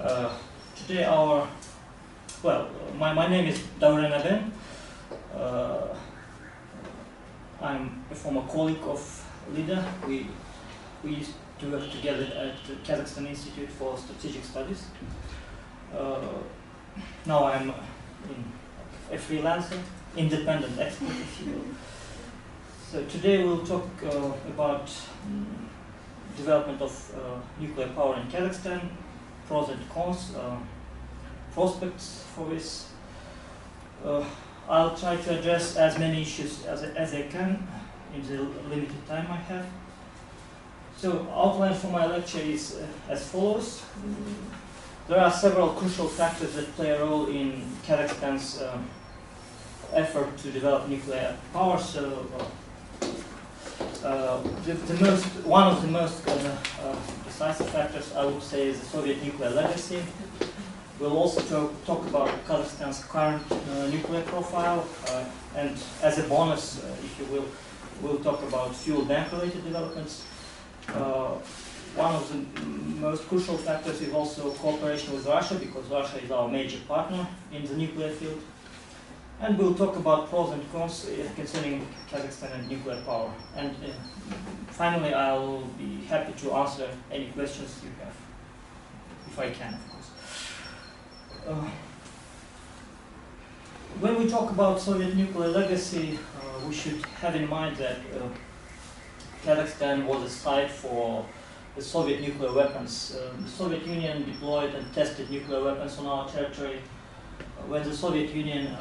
Today my name is Dauren Aben. I'm a former colleague of Lida. We used to work together at the Kazakhstan Institute for Strategic Studies. Now I'm a freelancer, independent expert, if you will. So today we'll talk about development of nuclear power in Kazakhstan, pros and cons, prospects for this. I'll try to address as many issues as I can in the limited time I have. So outline for my lecture is as follows. There are several crucial factors that play a role in Kazakhstan's effort to develop nuclear power. So one of the most decisive factors, I would say, is the Soviet nuclear legacy. We'll also talk about Kazakhstan's current nuclear profile, and as a bonus, if you will, we'll talk about fuel bank-related developments. One of the most crucial factors is also cooperation with Russia, because Russia is our major partner in the nuclear field. And we'll talk about pros and cons concerning Kazakhstan and nuclear power. And finally, I'll be happy to answer any questions you have, if I can, of course. When we talk about Soviet nuclear legacy, we should have in mind that Kazakhstan was a site for the Soviet nuclear weapons. The Soviet Union deployed and tested nuclear weapons on our territory. When the Soviet Union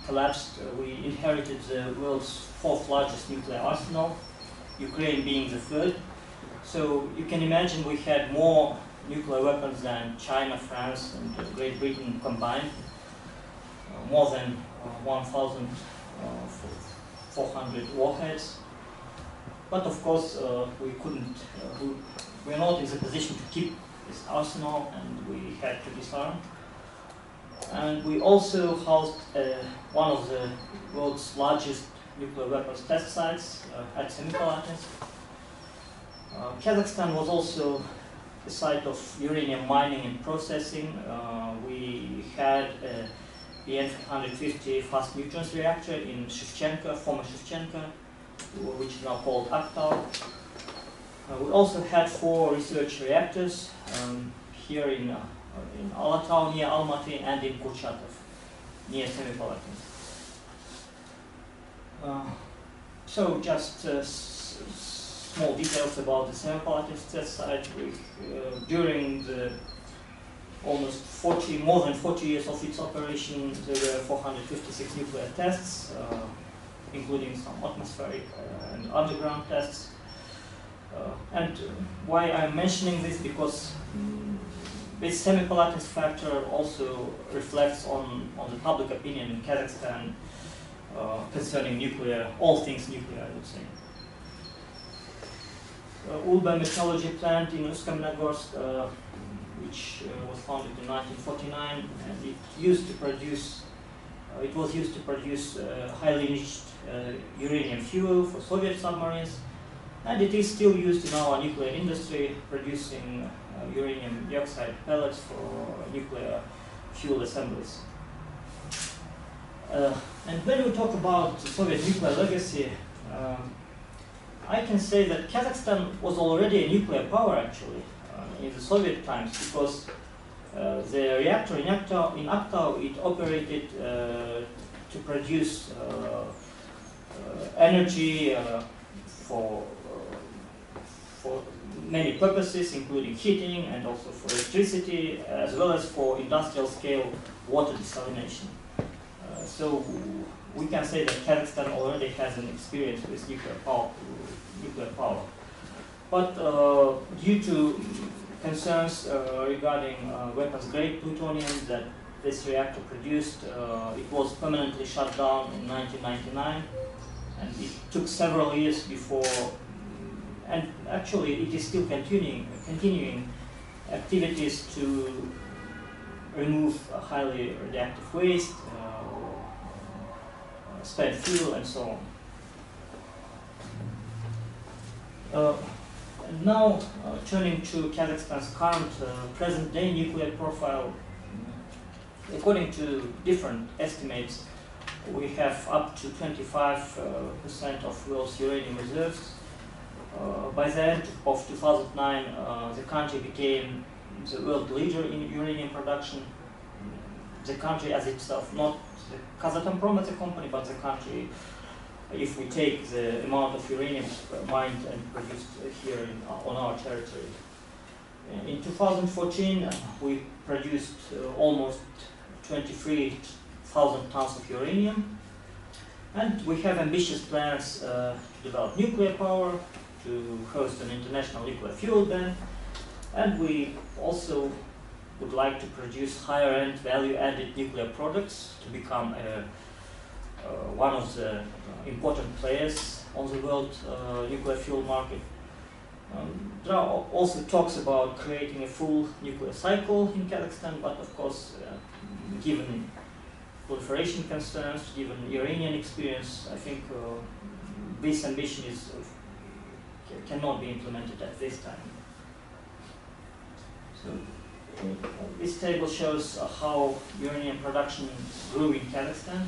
collapsed, we inherited the world's fourth largest nuclear arsenal, Ukraine being the third. So you can imagine we had more nuclear weapons than China, France, and Great Britain combined, more than 1,400 warheads. But of course, we couldn't, we were not in the position to keep this arsenal, and we had to disarm. And we also housed one of the world's largest nuclear weapons test sites at Semipalatinsk. Kazakhstan was also the site of uranium mining and processing. We had the N-150 fast neutrons reactor in Shevchenko, former Shevchenko, which is now called Aktau. We also had 4 research reactors here in Alatau near Almaty and in Kurchatov near Semipalatinsk. So just small details about the Semipalatinsk test site. During the almost more than 40 years of its operation, there were 456 nuclear tests, including some atmospheric and underground tests. And why I'm mentioning this, because this Semipalatinsk factor also reflects on the public opinion in Kazakhstan concerning nuclear, all things nuclear, I would say. Ulba metallurgy plant in Uсть-Kamennogorsk, which was founded in 1949, and it was used to produce highly enriched uranium fuel for Soviet submarines, and it is still used in our nuclear industry, producing uranium dioxide pellets for nuclear fuel assemblies. And when we talk about the Soviet nuclear legacy, I can say that Kazakhstan was already a nuclear power, actually, in the Soviet times, because the reactor in Aktau, it operated to produce energy for many purposes, including heating and also for electricity, as well as for industrial scale water desalination. So we can say that Kazakhstan already has an experience with nuclear power. But due to concerns regarding weapons-grade plutonium that this reactor produced, it was permanently shut down in 1999, and it took several years before, and actually it is still continuing activities to remove highly radioactive waste, spent fuel, and so on. And now, turning to Kazakhstan's current present-day nuclear profile, according to different estimates, we have up to 25% of world's uranium reserves. By the end of 2009, the country became the world leader in uranium production. The country as itself, not the Kazakhstan as a company, but the country, if we take the amount of uranium mined and produced here on our territory. In 2014, we produced almost 23,000 tons of uranium, and we have ambitious plans to develop nuclear power, to host an international nuclear fuel bank, and we also would like to produce higher-end value-added nuclear products to become one of the important players on the world nuclear fuel market. There are also talks about creating a full nuclear cycle in Kazakhstan, but of course, given proliferation concerns, given Iranian experience, I think this ambition cannot be implemented at this time. So this table shows how uranium production grew in Kazakhstan.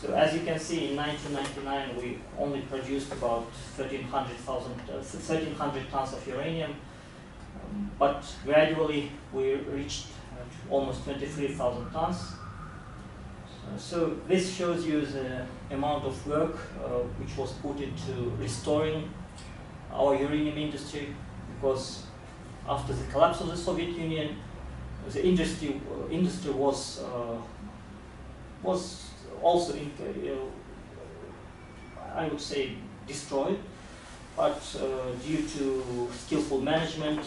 So as you can see, in 1999 we only produced about 1,300 tons of uranium, but gradually we reached almost 23,000 tons. So this shows you the amount of work which was put into restoring our uranium industry, because after the collapse of the Soviet Union, the industry was also, I would say, destroyed. But due to skillful management,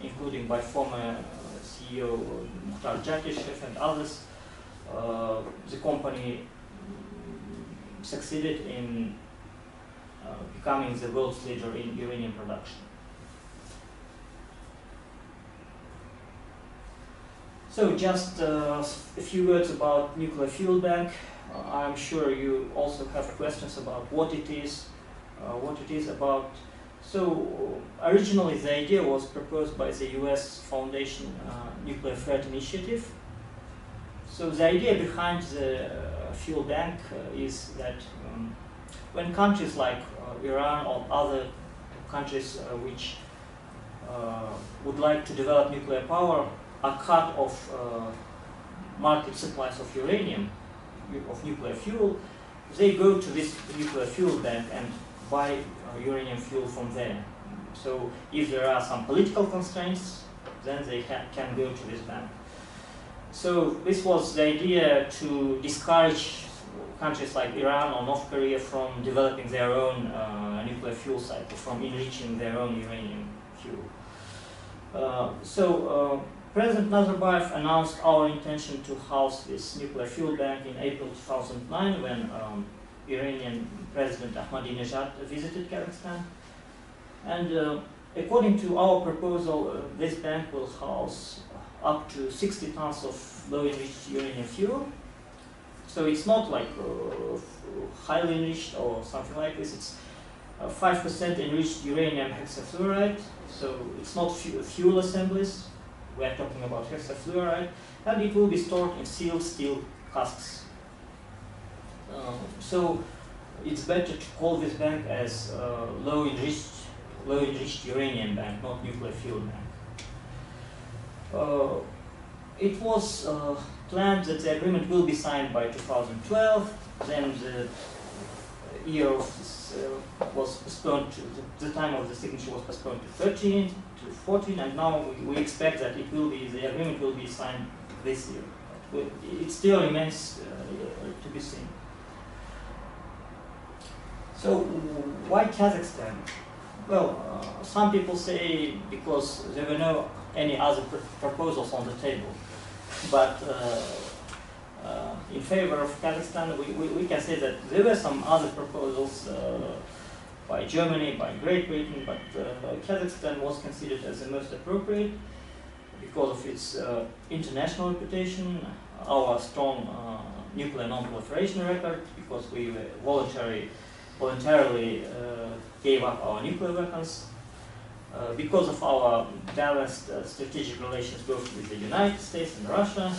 including by former CEO Mukhtar Jakishev and others, the company succeeded in becoming the world's leader in uranium production. So just a few words about nuclear fuel bank. I'm sure you also have questions about what it is about. So originally the idea was proposed by the US Foundation Nuclear Threat Initiative. So the idea behind the fuel bank is that when countries like Iran or other countries which would like to develop nuclear power are cut off market supplies of uranium, of nuclear fuel, they go to this nuclear fuel bank and buy uranium fuel from there. So if there are some political constraints, then they can go to this bank. So this was the idea to discourage countries like Iran or North Korea from developing their own nuclear fuel cycle, from enriching their own uranium fuel. President Nazarbayev announced our intention to house this nuclear fuel bank in April 2009 when Iranian President Ahmadinejad visited Kazakhstan. And according to our proposal, this bank will house up to 60 tons of low-enriched uranium fuel. So it's not like highly enriched or something like this. It's 5% enriched uranium hexafluoride. So it's not fuel assemblies. We are talking about hexafluoride, and it will be stored in sealed steel casks. So it's better to call this bank as low-enriched uranium bank, not nuclear fuel bank. It was planned that the agreement will be signed by 2012. Then the year of this was postponed to the time of the signature was postponed to 13 to 14, and now we expect that the agreement will be signed this year. It still remains to be seen. So why Kazakhstan? Well, some people say because there were no any other proposals on the table, but in favor of Kazakhstan, we can say that there were some other proposals by Germany, by Great Britain, but Kazakhstan was considered as the most appropriate because of its international reputation, our strong nuclear non-proliferation record, because we voluntarily gave up our nuclear weapons, Because of our balanced strategic relations both with the United States and Russia,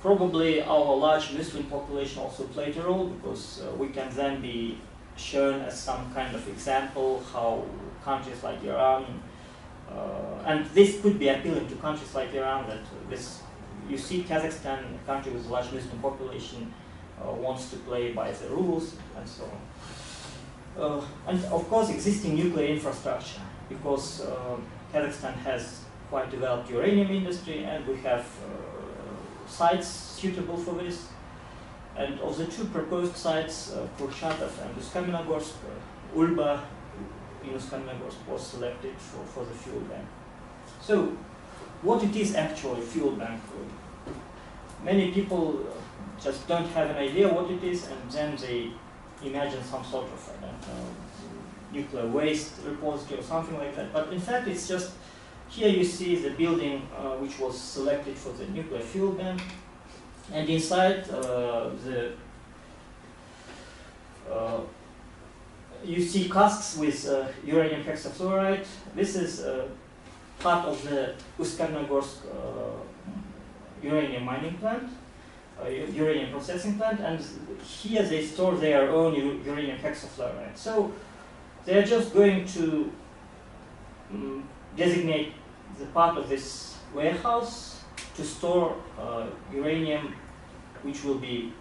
probably our large Muslim population also played a role, because we can then be shown as some kind of example how countries like Iran, and this could be appealing to countries like Iran, that you see Kazakhstan, a country with a large Muslim population, wants to play by the rules and so on. And of course existing nuclear infrastructure, because Kazakhstan has quite developed uranium industry and we have sites suitable for this. And of the two proposed sites, Kurchatov and Uсть-Kamennogorsk, Ulba in Uсть-Kamennogorsk was selected for the fuel bank. So what it is actually, fuel bank? Many people just don't have an idea what it is, and then they imagine some sort of, I don't know, nuclear waste repository or something like that. But in fact, it's just, here you see the building which was selected for the nuclear fuel bank, and inside you see casks with uranium hexafluoride. This is part of the Uсть-Kamennogorsk uranium mining plant, uranium processing plant, and here they store their own uranium hexafluoride. So they are just going to designate the part of this warehouse to store uranium which will be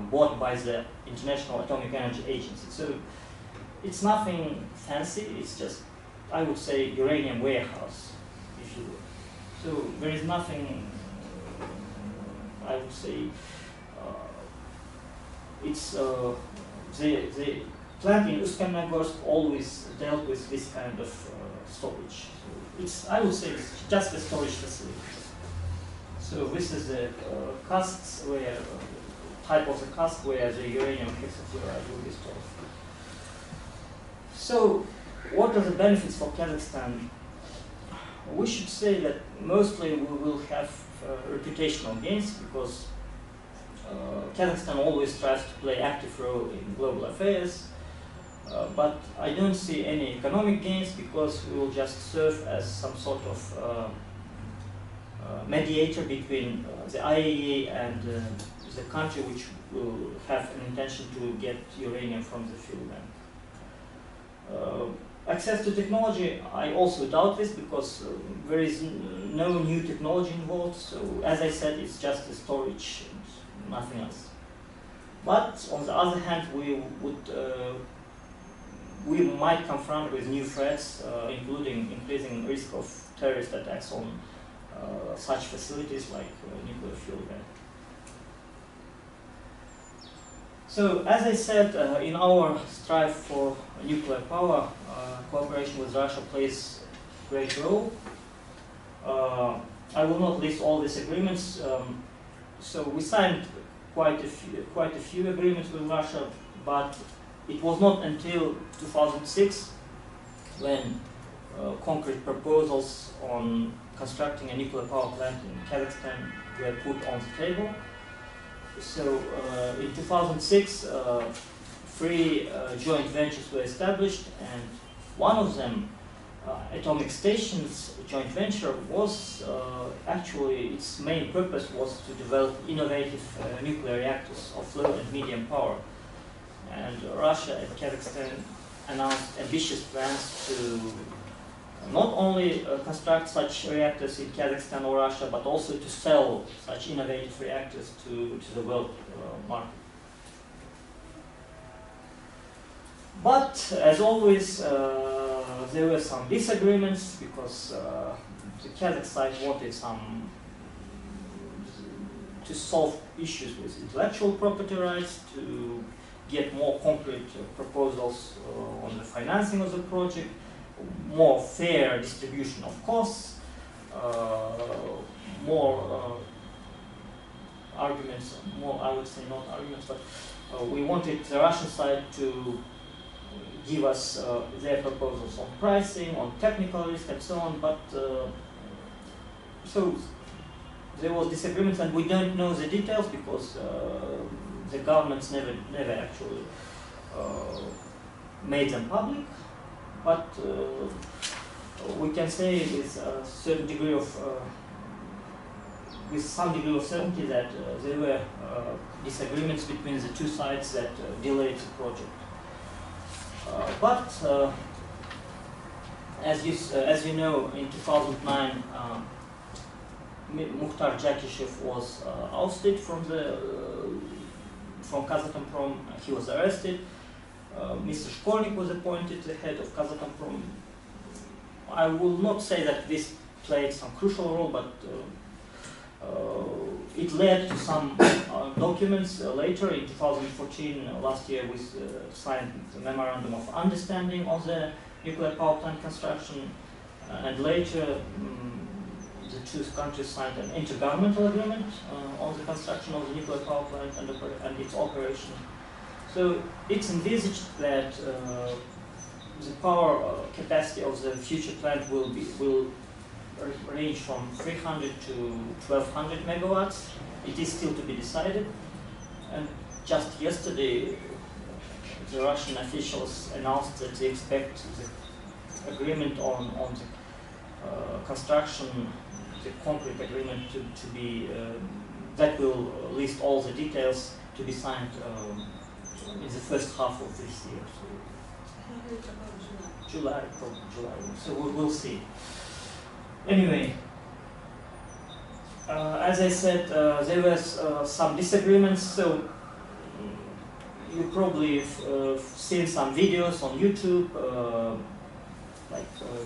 bought by the International Atomic Energy Agency. So it's nothing fancy, it's just, I would say, uranium warehouse, if you will. So there is nothing, I would say, it's the plant in Uсть-Kamennogorsk always dealt with this kind of storage. So it's, I would say, it's just a storage facility. So this is the casks where, type of the cask where the uranium hexafluoride will be stored. So what are the benefits for Kazakhstan? We should say that mostly we will have reputational gains, because Kazakhstan always tries to play active role in global affairs, but I don't see any economic gains, because we will just serve as some sort of mediator between the IAEA and the country which will have an intention to get uranium from the fuel bank. Access to technology, I also doubt this, because there is no new technology involved. So as I said, it's just a storage and nothing else. But on the other hand, we might confront with new threats, including increasing risk of terrorist attacks on such facilities like nuclear fuel bank. So, as I said, in our strive for nuclear power, cooperation with Russia plays a great role. I will not list all these agreements. So we signed quite a few agreements with Russia, but it was not until 2006 when concrete proposals on constructing a nuclear power plant in Kazakhstan were put on the table. So in 2006, 3 joint ventures were established, and one of them, Atomic Stations joint venture, was actually, its main purpose was to develop innovative nuclear reactors of low and medium power. And Russia and Kazakhstan announced ambitious plans to not only construct such reactors in Kazakhstan or Russia, but also to sell such innovative reactors to the world market. But as always, there were some disagreements, because the Kazakh side wanted to solve issues with intellectual property rights, to get more concrete proposals on the financing of the project, more fair distribution of costs, more arguments, more, I would say not arguments, but we wanted the Russian side to give us their proposals on pricing, on technical risk and so on, but so there was disagreements, and we don't know the details, because the governments never actually made them public. But we can say with a certain degree of with some degree of certainty that there were disagreements between the two sides that delayed the project. But as you know, in 2009, Mukhtar Jakishev was ousted from Kazatomprom. He was arrested. Mr. Shkolnik was appointed the head of Kazatomprom. I will not say that this played some crucial role, but it led to some documents later in 2014. Last year, we signed the Memorandum of Understanding on the nuclear power plant construction, and later the two countries signed an intergovernmental agreement on the construction of the nuclear power plant and its operation. So it's envisaged that the power capacity of the future plant will range from 300 to 1200 megawatts. It is still to be decided. And just yesterday, the Russian officials announced that they expect the agreement on the construction, the concrete agreement to be, that will list all the details to be signed in the first half of this year. So July, probably July. So we'll see. Anyway, as I said, there was some disagreements. So you probably seen some videos on YouTube,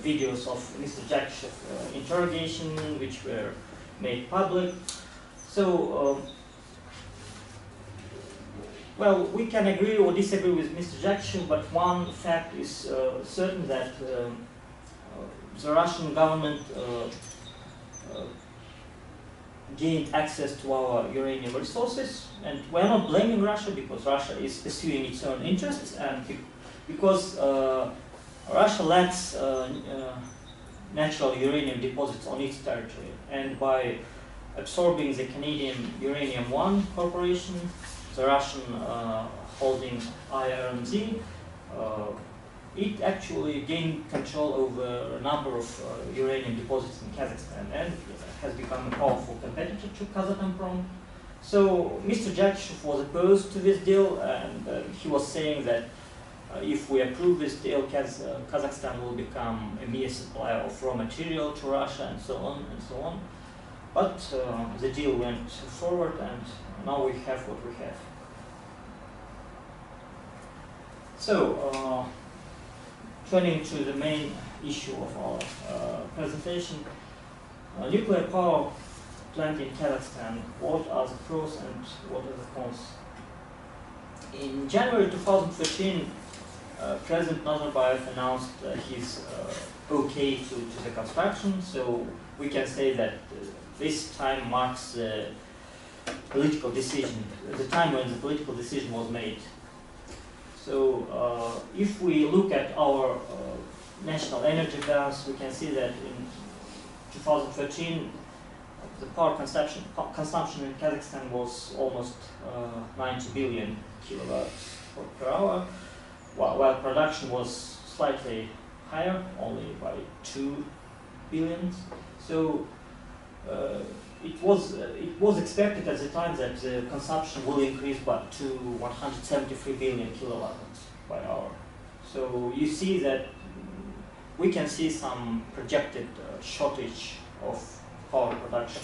videos of Mr. Jakishev interrogation, which were made public. So, well, we can agree or disagree with Mr. Jakishev, but one fact is certain, that the Russian government gained access to our uranium resources, and we're not blaming Russia, because Russia is pursuing its own interests, and because Russia lacks natural uranium deposits on its territory, and by absorbing the Canadian Uranium One Corporation, the Russian holding IRMZ, it actually gained control over a number of uranium deposits in Kazakhstan, and has become a powerful competitor to Kazatomprom. So Mr. Jakishev was opposed to this deal, and he was saying that if we approve this deal, Kazakhstan will become a mere supplier of raw material to Russia, and so on and so on. But the deal went forward, and now we have what we have. So, turning to the main issue of our presentation, nuclear power plant in Kazakhstan, what are the pros and what are the cons? In January 2013, President Nazarbayev announced his okay to the construction, so we can say that this time marks the political decision, the time when the political decision was made. So if we look at our national energy balance, we can see that in 2013 the power consumption in Kazakhstan was almost 90 billion kilowatts per hour, while production was slightly higher, only by 2 billion. So it was expected at the time that the consumption will increase to 173 billion kilowatts by hour. So you see that we can see some projected shortage of power production.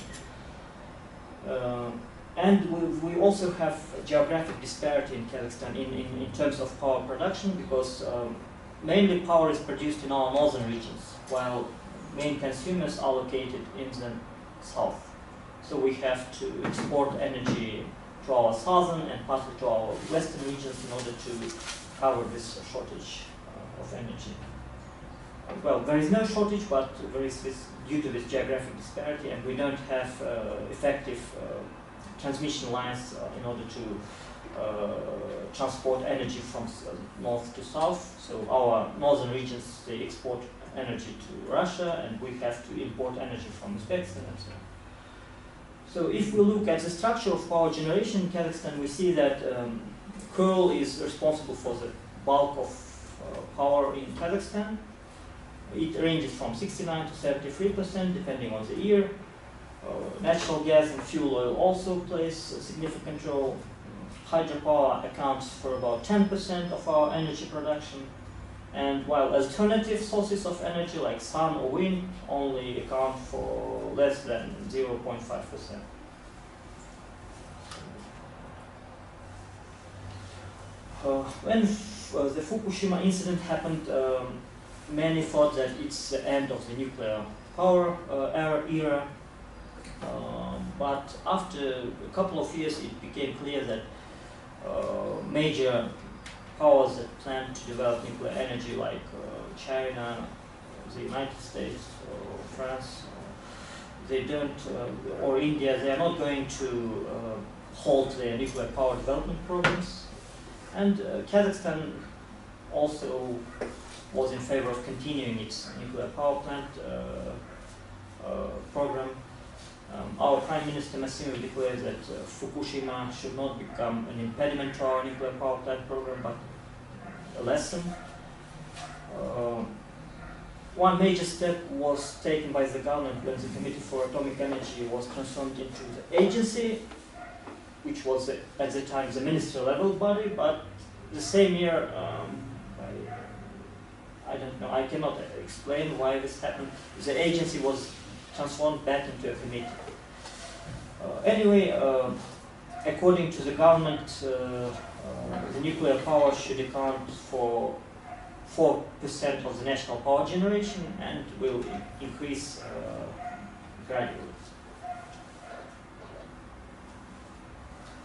And we also have geographic disparity in Kazakhstan in terms of power production, because mainly power is produced in our northern regions, while main consumers are located in the south. So we have to export energy to our southern and partly to our western regions in order to cover this shortage of energy. Well, there is no shortage, but there is this, due to this geographic disparity, and we don't have effective transmission lines in order to transport energy from north to south. So our northern regions, they export energy to Russia, and we have to import energy from Uzbekistan and so on. So if we look at the structure of power generation in Kazakhstan, we see that coal is responsible for the bulk of power in Kazakhstan. It ranges from 69 to 73% depending on the year. Natural gas and fuel oil also plays a significant role. Hydropower accounts for about 10% of our energy production, and while alternative sources of energy like sun or wind only account for less than 0.5%. When the Fukushima incident happened, many thought that it's the end of the nuclear power era. But after a couple of years, it became clear that major powers that plan to develop nuclear energy, like China, the United States, France, they don't, or India, they are not going to halt their nuclear power development programs. And Kazakhstan also was in favor of continuing its nuclear power plant program. Our Prime Minister Massimo declared that Fukushima should not become an impediment to our nuclear power plant program, but a lesson. One major step was taken by the government when the Committee for Atomic Energy was transformed into the agency, which was at the time the ministry-level body, but the same year, I don't know, I cannot explain why this happened. The agency was transformed back into a committee. Anyway, according to the government, the nuclear power should account for 4% of the national power generation and will increase gradually.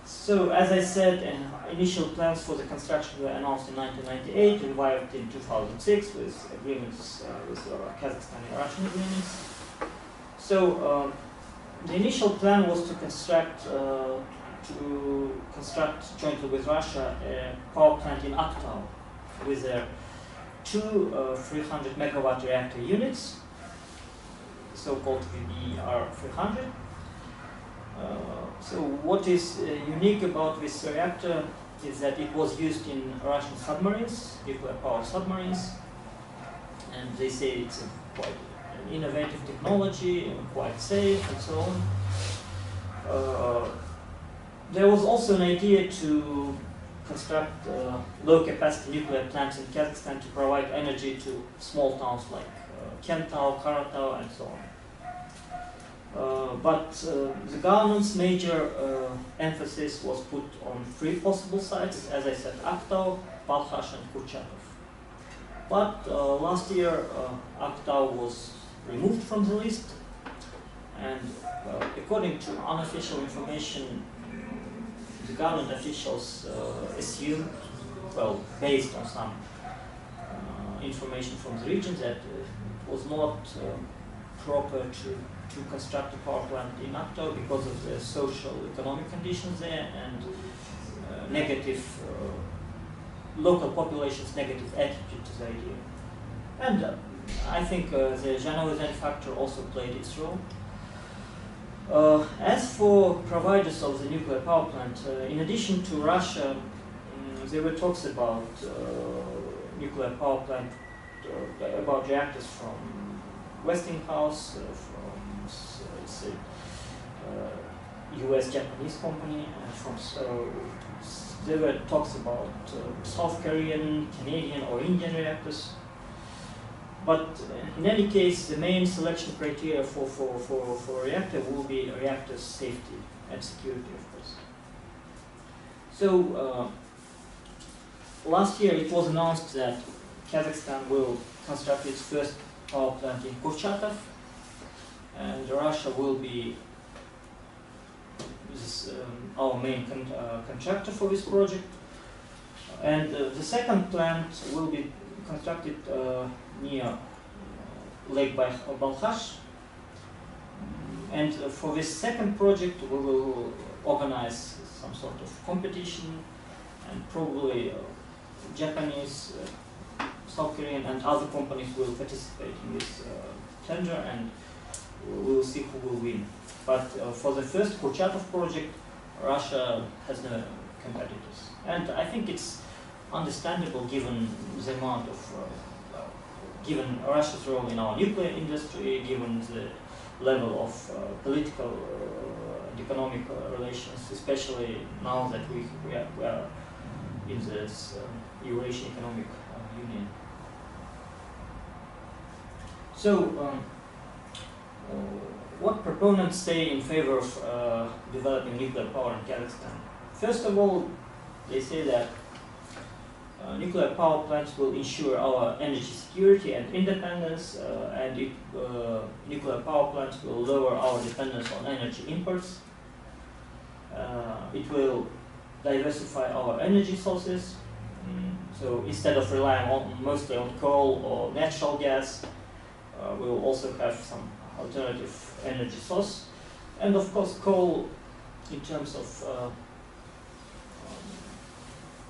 So, as I said, initial plans for the construction were announced in 1998, revived in 2006 with agreements with Kazakhstan and Russian agreements. So, the initial plan was to construct jointly with Russia a power plant in Aktau with two 300 megawatt reactor units, so-called VBR 300. So what is unique about this reactor is that it was used in Russian submarines, nuclear powered submarines, and they say it's quite an innovative technology and quite safe and so on. There was also an idea to construct low-capacity nuclear plants in Kazakhstan to provide energy to small towns like Kentau, Karatau, and so on. But the government's major emphasis was put on three possible sites, as I said, Aktau, Balkhash, and Kurchatov. But last year, Aktau was removed from the list, and according to unofficial information, the government officials assumed, well, based on some information from the region, that it was not proper to construct a power plant in Aktau because of the social economic conditions there and negative local population's negative attitude to the idea. And I think the Zhanaozen factor also played its role. As for providers of the nuclear power plant, in addition to Russia, there were talks about nuclear power plant, about reactors from Westinghouse, from let's say, US-Japanese company, and there were talks about South Korean, Canadian, or Indian reactors. But in any case, the main selection criteria for a reactor will be reactor safety and security, of course. So last year it was announced that Kazakhstan will construct its first power plant in Kurchatov, and Russia will be our main contractor for this project. And the second plant will be constructed near Lake Balkhash. And for this second project, we will organize some sort of competition, and probably Japanese, South Korean, and other companies will participate in this tender, and we will see who will win. But for the first Kurchatov project, Russia has no competitors. And I think it's understandable given the amount of given Russia's role in our nuclear industry, given the level of political and economic relations, especially now that we are in this Eurasian Economic Union. So, what proponents say in favor of developing nuclear power in Kazakhstan? First of all, they say that nuclear power plants will ensure our energy security and independence, and nuclear power plants will lower our dependence on energy imports. It will diversify our energy sources. So instead of relying mostly on coal or natural gas, we will also have some alternative energy source. And of course, coal, in terms of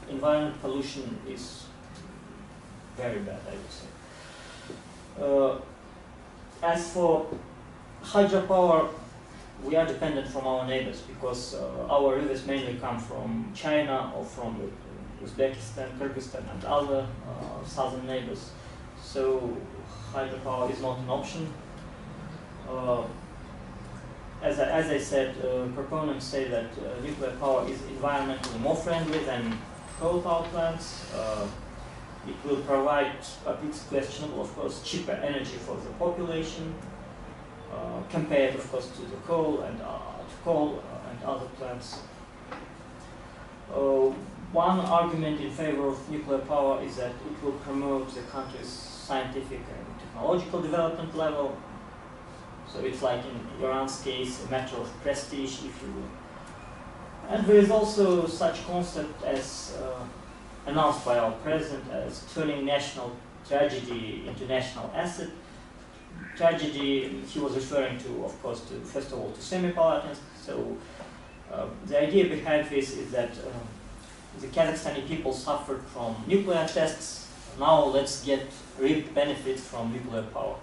environment pollution, is very bad, I would say. As for hydropower, we are dependent from our neighbors because our rivers mainly come from China or from Uzbekistan, Kyrgyzstan, and other southern neighbors. So hydropower is not an option. As I said, proponents say that nuclear power is environmentally more friendly than coal power plants. It will provide, it's questionable, of course, cheaper energy for the population, compared, of course, to the coal and other plants. One argument in favor of nuclear power is that it will promote the country's scientific and technological development level. So it's like in Iran's case, a matter of prestige, if you will. And there is also such concept as announced by our president as turning national tragedy into national asset. Tragedy, he was referring to, of course, first of all, to Semipalatinsk. So the idea behind this is that the Kazakhstani people suffered from nuclear tests. Now let's reap benefits from nuclear power.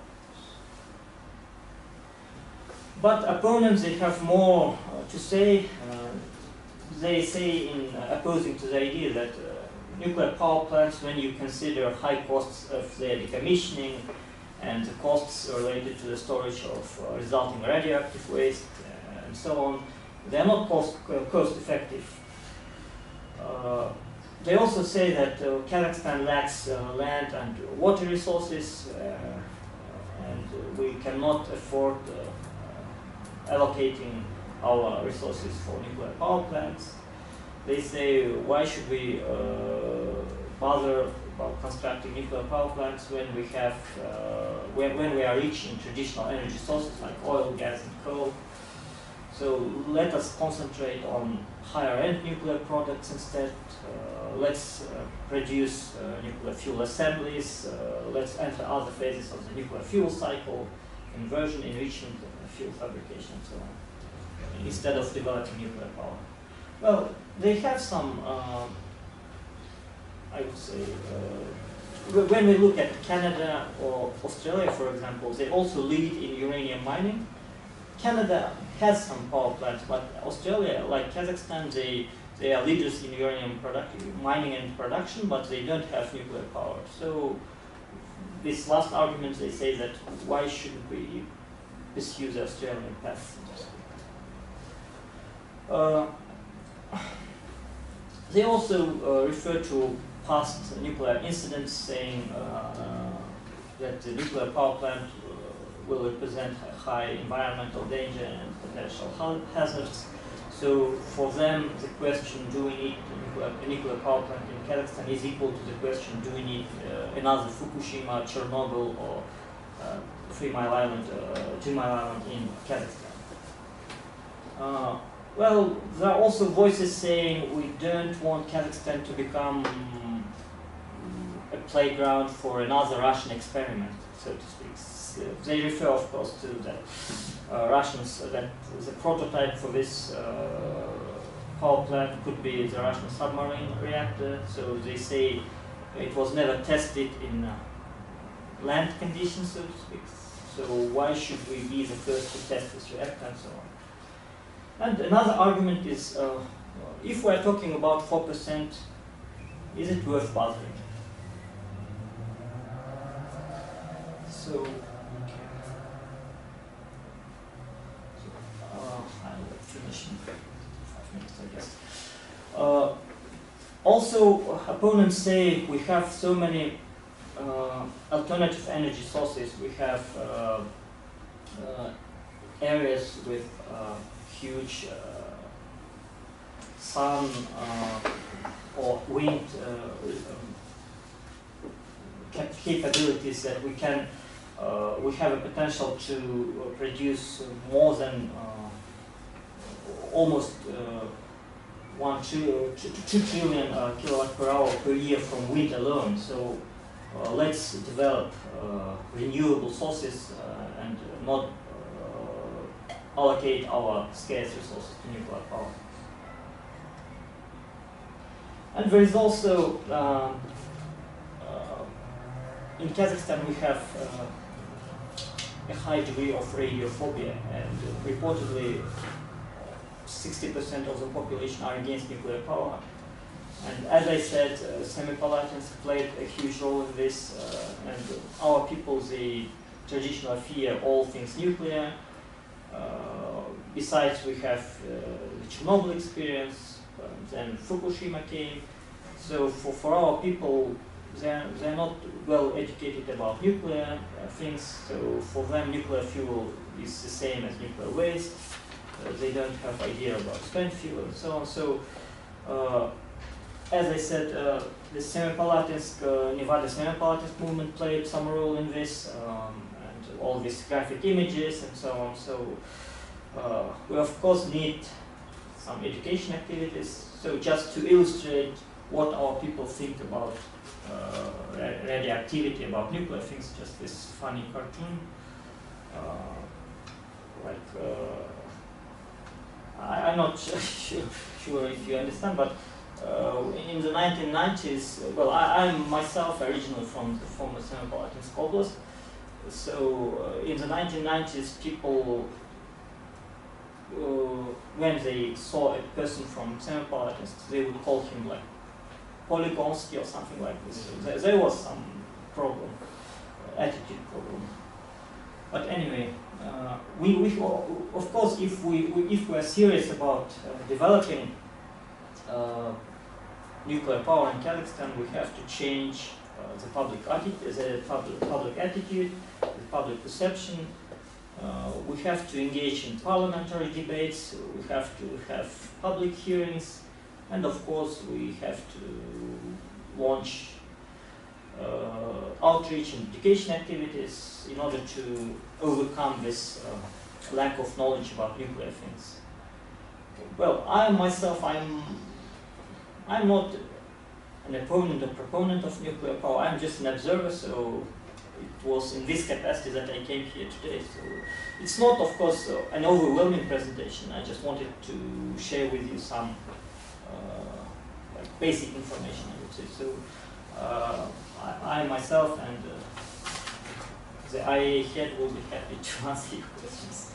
But opponents, they have more to say. They say, in opposing to the idea, that nuclear power plants, when you consider high costs of their decommissioning and the costs related to the storage of resulting radioactive waste and so on, they are not cost effective. They also say that Kazakhstan lacks land and water resources, and we cannot afford allocating our resources for nuclear power plants. They say, why should we bother about constructing nuclear power plants when we have, when we are rich in traditional energy sources like oil, gas, and coal? So let us concentrate on higher-end nuclear products instead. Let's produce nuclear fuel assemblies. Let's enter other phases of the nuclear fuel cycle, conversion, enrichment, fuel fabrication, and so on, instead of developing nuclear power. Well, they have some, I would say, when we look at Canada or Australia, for example, they also lead in uranium mining. Canada has some power plants, but Australia, like Kazakhstan, they are leaders in uranium mining and production, but they don't have nuclear power. So this last argument, they say that why shouldn't we pursue the Australian path? They also refer to past nuclear incidents, saying that the nuclear power plant will represent high environmental danger and potential hazards. So for them, the question, do we need a nuclear power plant in Kazakhstan, is equal to the question, do we need another Fukushima, Chernobyl, or 2 Mile Island in Kazakhstan? Well, there are also voices saying we don't want Kazakhstan to become a playground for another Russian experiment, so to speak. They refer, of course, to the Russians, that the prototype for this power plant could be the Russian submarine reactor. So they say it was never tested in land conditions, so to speak. So why should we be the first to test this reactor and so on? And another argument is, if we're talking about 4%, is it worth bothering? I'll finish in 5 minutes, I guess. Also, opponents say we have so many alternative energy sources. We have areas with huge sun or wind capabilities that we can. We have a potential to produce more than almost 2 trillion kilowatt per hour per year from wind alone. So let's develop renewable sources and not allocate our scarce resources to nuclear power. And there is also in Kazakhstan we have a high degree of radiophobia, and reportedly 60% of the population are against nuclear power. And as I said, semi-Palatins played a huge role in this, and our people, they traditionally fear all things nuclear. Besides, we have the Chernobyl experience, then Fukushima came. So for our people, they're not well educated about nuclear things, so for them nuclear fuel is the same as nuclear waste. They don't have idea about spent fuel and so on. So as I said, the Semipalatinsk, Nevada Semipalatinsk movement played some role in this, and all these graphic images and so on. So we of course need some education activities. So just to illustrate what our people think about radioactivity, about nuclear things, just this funny cartoon. I'm not sure if you understand, but in the 1990s, well, I'm myself originally from the former Semipalatinsk Oblast. So in the 1990s, people, when they saw a person from Semipalatinsk, they would call him like Polygonsky or something like this. So there was some problem, attitude problem. But anyway, we of course, if we are serious about developing nuclear power in Kazakhstan, we have to change the public attitude, the public perception. We have to engage in parliamentary debates. We have to have public hearings, and of course, we have to launch outreach and education activities in order to overcome this lack of knowledge about nuclear things. Well, I myself, I'm not an opponent or proponent of nuclear power. I'm just an observer, so it was in this capacity that I came here today. So it's not, of course, an overwhelming presentation. I just wanted to share with you some like basic information, I would say. So I myself and the IAEA head will be happy to answer your questions.